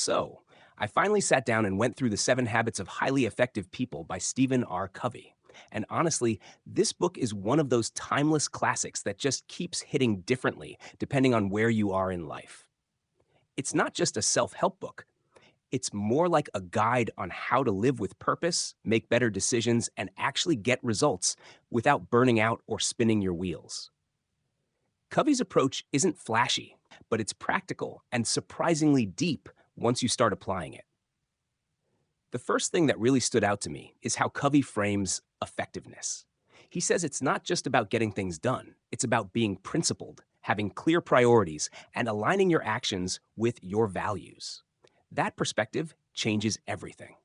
So, I finally sat down and went through The 7 Habits of Highly Effective People by Stephen R. Covey. And honestly, this book is one of those timeless classics that just keeps hitting differently depending on where you are in life. It's not just a self help book, it's more like a guide on how to live with purpose, make better decisions, and actually get results without burning out or spinning your wheels. Covey's approach isn't flashy, but it's practical and surprisingly deep once you start applying it. The first thing that really stood out to me is how Covey frames effectiveness. He says it's not just about getting things done, it's about being principled, having clear priorities, and aligning your actions with your values. That perspective changes everything.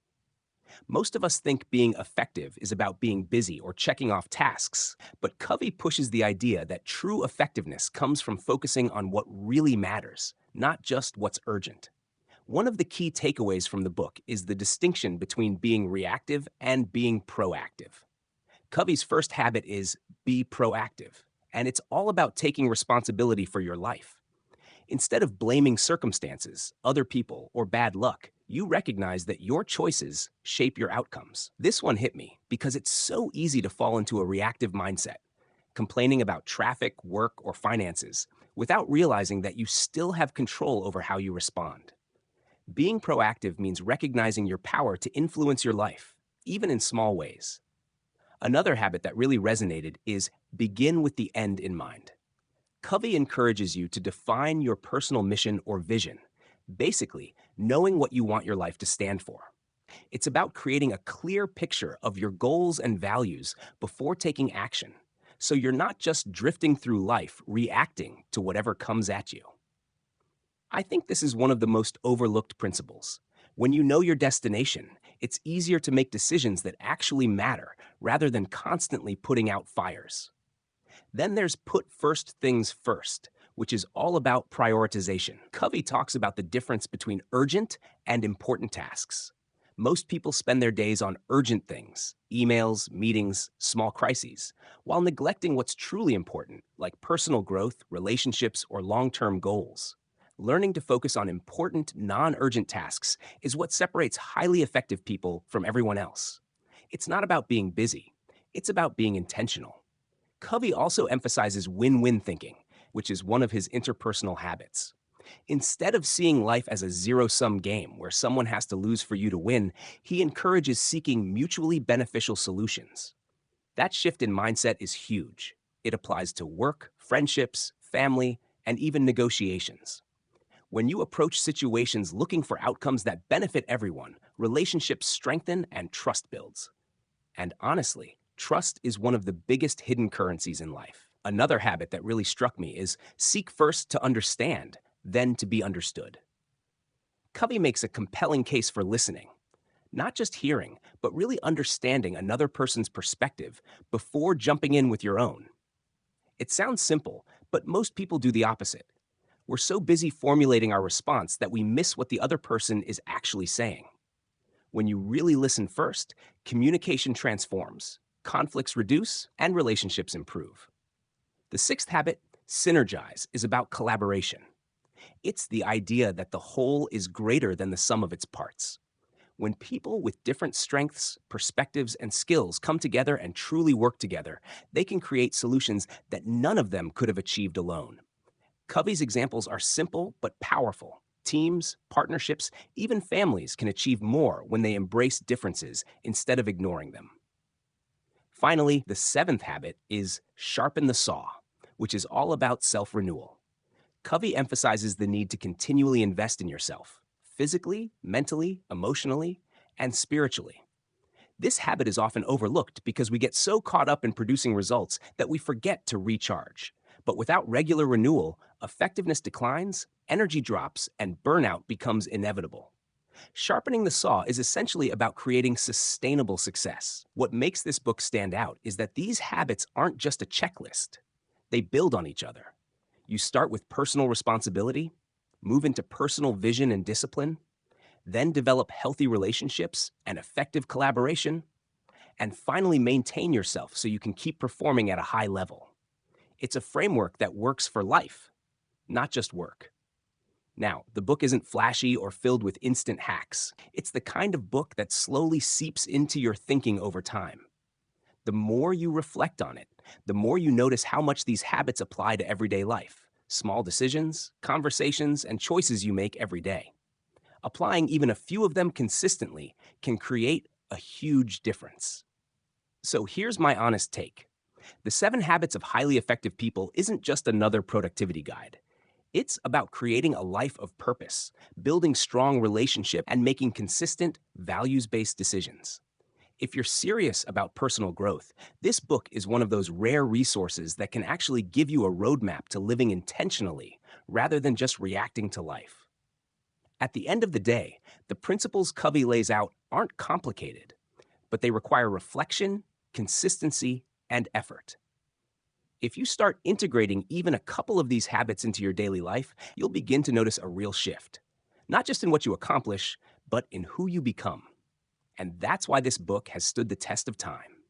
Most of us think being effective is about being busy or checking off tasks, but Covey pushes the idea that true effectiveness comes from focusing on what really matters, not just what's urgent. One of the key takeaways from the book is the distinction between being reactive and being proactive. Covey's first habit is be proactive, and it's all about taking responsibility for your life. Instead of blaming circumstances, other people, or bad luck, you recognize that your choices shape your outcomes. This one hit me because it's so easy to fall into a reactive mindset, complaining about traffic, work, or finances, without realizing that you still have control over how you respond. Being proactive means recognizing your power to influence your life, even in small ways. Another habit that really resonated is begin with the end in mind. Covey encourages you to define your personal mission or vision, basically, knowing what you want your life to stand for. It's about creating a clear picture of your goals and values before taking action, so you're not just drifting through life reacting to whatever comes at you. I think this is one of the most overlooked principles. When you know your destination, it's easier to make decisions that actually matter rather than constantly putting out fires. Then there's put first things first, which is all about prioritization. Covey talks about the difference between urgent and important tasks. Most people spend their days on urgent things, emails, meetings, small crises, while neglecting what's truly important, like personal growth, relationships, or long-term goals. Learning to focus on important, non-urgent tasks is what separates highly effective people from everyone else. It's not about being busy, it's about being intentional. Covey also emphasizes win-win thinking, which is one of his interpersonal habits. Instead of seeing life as a zero-sum game where someone has to lose for you to win, he encourages seeking mutually beneficial solutions. That shift in mindset is huge. It applies to work, friendships, family, and even negotiations. When you approach situations looking for outcomes that benefit everyone, relationships strengthen and trust builds. And honestly, trust is one of the biggest hidden currencies in life. Another habit that really struck me is seek first to understand, then to be understood. Covey makes a compelling case for listening, not just hearing, but really understanding another person's perspective before jumping in with your own. It sounds simple, but most people do the opposite. We're so busy formulating our response that we miss what the other person is actually saying. When you really listen first, communication transforms, conflicts reduce, and relationships improve. The sixth habit, synergize, is about collaboration. It's the idea that the whole is greater than the sum of its parts. When people with different strengths, perspectives, and skills come together and truly work together, they can create solutions that none of them could have achieved alone. Covey's examples are simple but powerful. Teams, partnerships, even families can achieve more when they embrace differences instead of ignoring them. Finally, the seventh habit is sharpen the saw, which is all about self-renewal. Covey emphasizes the need to continually invest in yourself, physically, mentally, emotionally, and spiritually. This habit is often overlooked because we get so caught up in producing results that we forget to recharge. But without regular renewal, effectiveness declines, energy drops, and burnout becomes inevitable. Sharpening the saw is essentially about creating sustainable success. What makes this book stand out is that these habits aren't just a checklist. They build on each other. You start with personal responsibility, move into personal vision and discipline, then develop healthy relationships and effective collaboration, and finally maintain yourself so you can keep performing at a high level. It's a framework that works for life, not just work. Now, the book isn't flashy or filled with instant hacks. It's the kind of book that slowly seeps into your thinking over time. The more you reflect on it, the more you notice how much these habits apply to everyday life, small decisions, conversations, and choices you make every day. Applying even a few of them consistently can create a huge difference. So here's my honest take. The 7 Habits of Highly Effective People isn't just another productivity guide. It's about creating a life of purpose, building strong relationships, and making consistent, values-based decisions. If you're serious about personal growth, this book is one of those rare resources that can actually give you a roadmap to living intentionally rather than just reacting to life. At the end of the day, the principles Covey lays out aren't complicated, but they require reflection, consistency, and effort. If you start integrating even a couple of these habits into your daily life, you'll begin to notice a real shift, not just in what you accomplish, but in who you become. And that's why this book has stood the test of time.